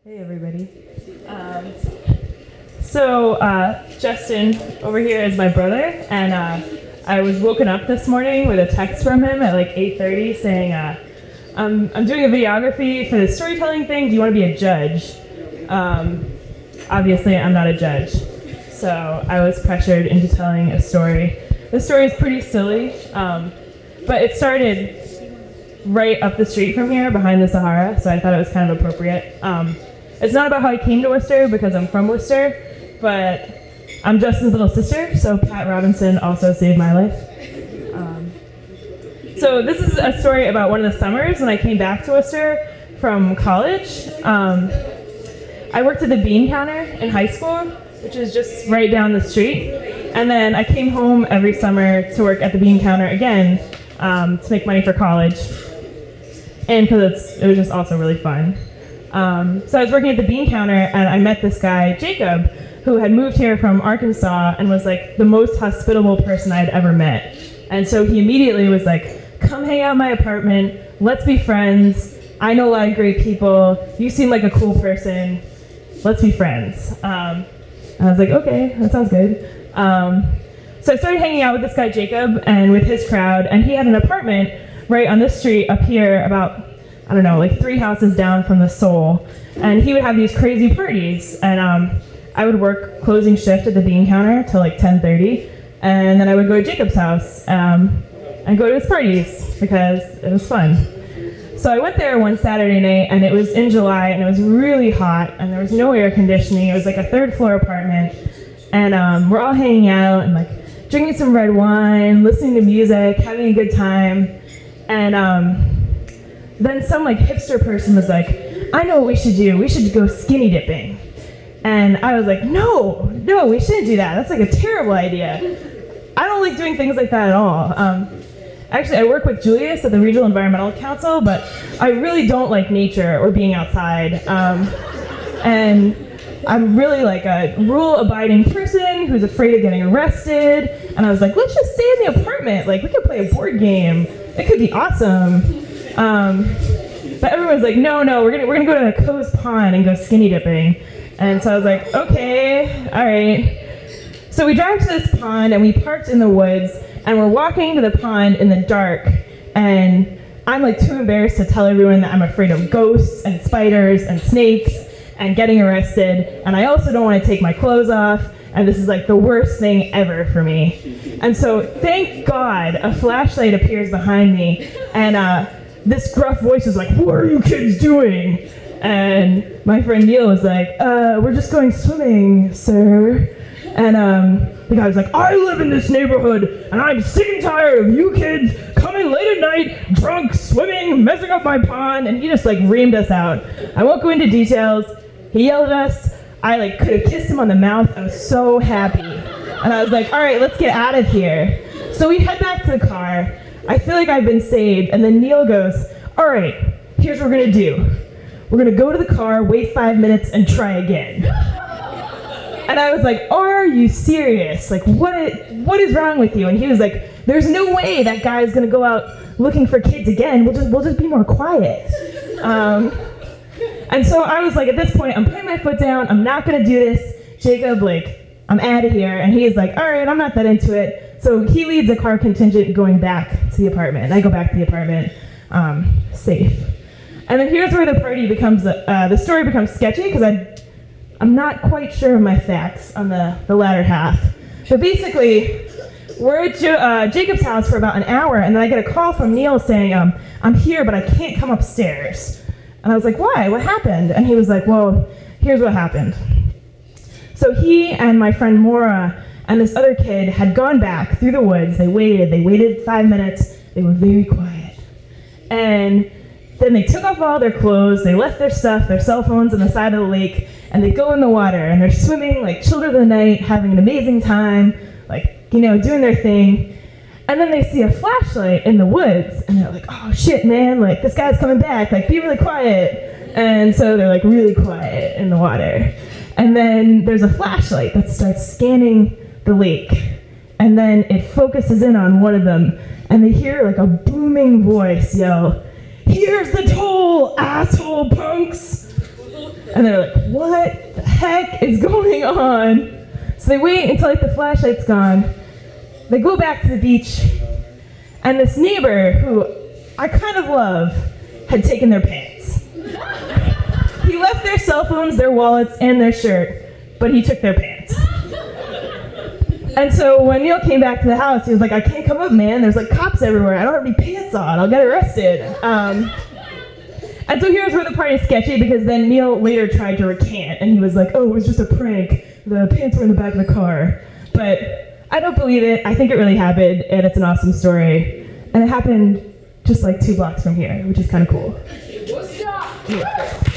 Hey everybody. Justin over here is my brother, and I was woken up this morning with a text from him at like 8:30 saying, I'm doing a videography for this storytelling thing, do you want to be a judge? Obviously I'm not a judge, so I was pressured into telling a story. The story is pretty silly, but it started right up the street from here behind the Sahara, so I thought it was kind of appropriate. It's not about how I came to Worcester because I'm from Worcester, but I'm Justin's little sister, so Pat Robinson also saved my life. So this is a story about one of the summers when I came back to Worcester from college. I worked at the bean counter in high school, which is just right down the street, and then I came home every summer to work at the bean counter again to make money for college, and because it was just also really fun. So I was working at the bean counter, and I met this guy, Jacob, who had moved here from Arkansas and was like the most hospitable person I had ever met. And so he immediately was like, come hang out in my apartment, let's be friends, I know a lot of great people, you seem like a cool person, let's be friends. I was like, okay, that sounds good. So I started hanging out with this guy, Jacob, and with his crowd, and he had an apartment right on this street up here about, I don't know, like 3 houses down from the Soul, and he would have these crazy parties, and I would work closing shift at the bean counter till like 10:30, and then I would go to Jacob's house and go to his parties because it was fun. So I went there one Saturday night, and it was in July, and it was really hot, and there was no air conditioning. It was like a 3rd floor apartment, and we're all hanging out and like drinking some red wine, listening to music, having a good time, and then some like hipster person was like, I know what we should do. We should go skinny dipping. And I was like, no, we shouldn't do that. That's like a terrible idea. I don't like doing things like that at all. Actually, I work with Julius at the Regional Environmental Council, but I really don't like nature or being outside. And I'm really like a rule-abiding person who's afraid of getting arrested. And I was like, let's just stay in the apartment. Like, we could play a board game. It could be awesome. But everyone's like, no, we're gonna go to the Coe's Pond and go skinny dipping. And so I was like, okay, all right. So we drive to this pond, and we parked in the woods, and we're walking to the pond in the dark, and I'm like too embarrassed to tell everyone that I'm afraid of ghosts and spiders and snakes and getting arrested, and I also don't want to take my clothes off, and this is like the worst thing ever for me. And so thank God a flashlight appears behind me, and this gruff voice is like, what are you kids doing? And my friend Neil was like, we're just going swimming, sir. And the guy was like, I live in this neighborhood, and I'm sick and tired of you kids coming late at night, drunk, swimming, messing up my pond, and he just like reamed us out. I won't go into details. He yelled at us. I like could have kissed him on the mouth. I was so happy. And I was like, all right, let's get out of here. So we head back to the car. I feel like I've been saved, and then Neil goes, all right, here's what we're gonna do. We're gonna go to the car, wait 5 minutes, and try again. And I was like, are you serious? Like, what is wrong with you? And he was like, there's no way that guy's gonna go out looking for kids again. We'll just be more quiet. And so I was like, at this point, I'm putting my foot down. I'm not gonna do this. Jacob, like, I'm out of here. And he's like, all right, I'm not that into it. So he leads the car contingent going back to the apartment. And I go back to the apartment, safe. And then here's where the party becomes, the story becomes sketchy, because I'm not quite sure of my facts on the latter half. But basically, we're at Jacob's house for about an hour, and then I get a call from Neil saying, I'm here, but I can't come upstairs. And I was like, why? What happened? And he was like, well, here's what happened. So he and my friend Maura and this other kid had gone back through the woods. They waited 5 minutes. They were very quiet. And then they took off all their clothes, they left their stuff, their cell phones on the side of the lake, and they go in the water, and they're swimming like children of the night, having an amazing time, like, you know, doing their thing. And then they see a flashlight in the woods, and they're like, oh shit, man, like, this guy's coming back, like, be really quiet. And so they're like really quiet in the water. And then there's a flashlight that starts scanning the lake, and then it focuses in on one of them, and they hear like a booming voice yell, here's the toll, asshole punks. And they're like, what the heck is going on? So they wait until like the flashlight's gone. They go back to the beach, and this neighbor, who I kind of love, had taken their pants. He left their cell phones, their wallets, and their shirt, but he took their pants. And so when Neil came back to the house, he was like, I can't come up, man. There's like cops everywhere. I don't have any pants on. I'll get arrested. And so here's where the part is sketchy, because then Neil later tried to recant, and he was like, oh, it was just a prank. The pants were in the back of the car. But I don't believe it. I think it really happened, and it's an awesome story. And it happened just like 2 blocks from here, which is kind of cool. Yeah.